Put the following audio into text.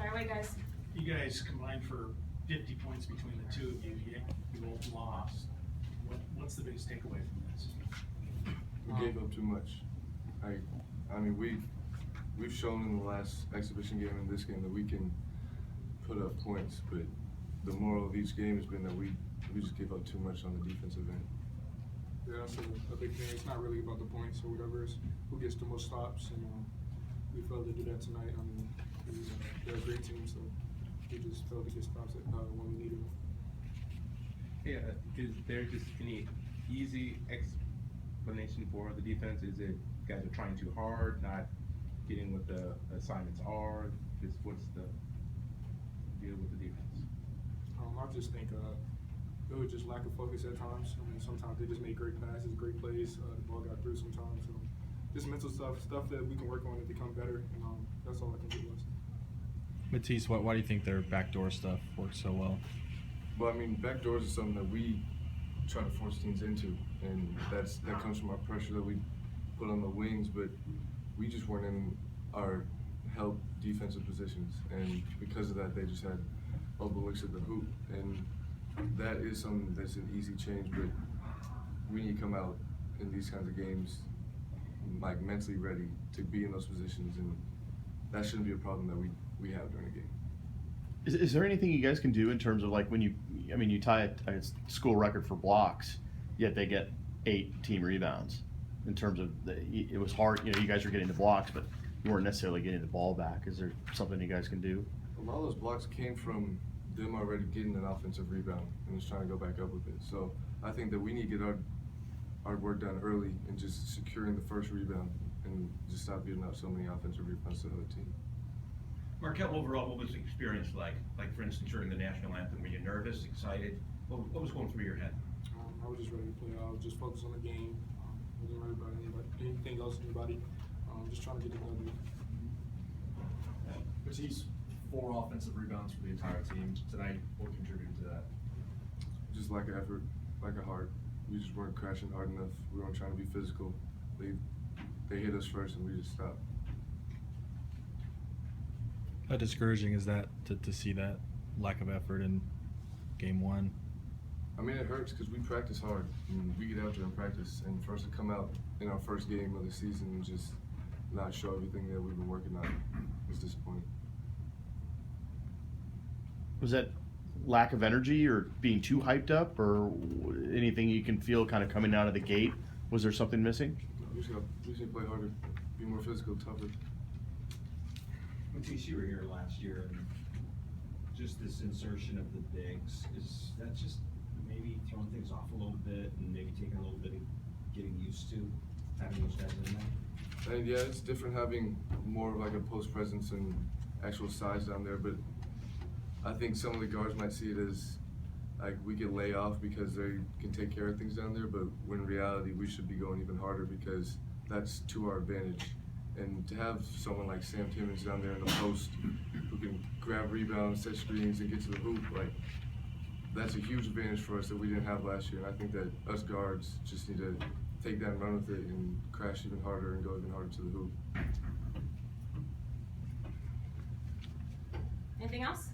Fire away, guys. You guys combined for 50 points between the two of you. You both lost. What's the biggest takeaway from this? We gave up too much. I mean, we've shown in the last exhibition game and this game that we can put up points, but the moral of each game has been that we just give up too much on the defensive end. Yeah, that's a big thing. It's not really about the points or whatever. It's who gets the most stops, and we failed to do that tonight. I mean, they're a great team, so we just failed to get stops when we needed them. Yeah, is there just any easy explanation for the defense? Is it guys are trying too hard, not getting what the assignments are? Just what's the deal with the defense? I just think it was just lack of focus at times. I mean, sometimes they just made great passes, great plays. The ball got through sometimes. So just mental stuff that we can work on to become better. And that's all I think it was. Matisse, why do you think their backdoor stuff works so well? Well, I mean, backdoors is something that we try to force teams into, and that comes from our pressure that we put on the wings, but we just weren't in our help defensive positions, and because of that, they just had open looks at the hoop, and that is something that's an easy change, but we need to come out in these kinds of games like mentally ready to be in those positions, and that shouldn't be a problem that we have during a game. Is there anything you guys can do in terms of like when you tie a school record for blocks, yet they get 8 team rebounds? In terms of it was hard, you guys were getting the blocks, but you weren't necessarily getting the ball back. Is there something you guys can do? A lot of those blocks came from them already getting an offensive rebound and just trying to go back up with it. So I think that we need to get our work done early and just securing the first rebound and just stop giving up so many offensive rebounds to the other team. Markelle, overall, what was the experience like? Like, for instance, during the national anthem, were you nervous, excited? What was going through your head? I was just ready to play. I was just focused on the game. Wasn't worried about anything else, anybody. Just trying to get it done. Matisse, 4 offensive rebounds for the entire team tonight. What contributed to that? Just lack of effort, lack of heart. We just weren't crashing hard enough. We weren't trying to be physical. They hit us first and we just stopped. How discouraging is that to see that lack of effort in game 1? I mean, it hurts because we practice hard. I mean, we get out there and practice, and for us to come out in our first game of the season and just not show everything that we've been working on is disappointing. Was that lack of energy or being too hyped up, or anything you can feel kind of coming out of the gate? Was there something missing? We just need to play harder, be more physical, tougher. Matisse, you were here last year, and just this insertion of the bigs, is that just maybe throwing things off a little bit and maybe taking a little bit of getting used to having those guys in there? And yeah, it's different having more of like a post presence and actual size down there, but I think some of the guards might see it as like we can lay off because they can take care of things down there, but when in reality we should be going even harder because that's to our advantage. And to have someone like Sam Timmons down there in the post who can grab rebounds, set screens, and get to the hoop, like that's a huge advantage for us that we didn't have last year. And I think that us guards just need to take that and run with it and crash even harder and go even harder to the hoop. Anything else?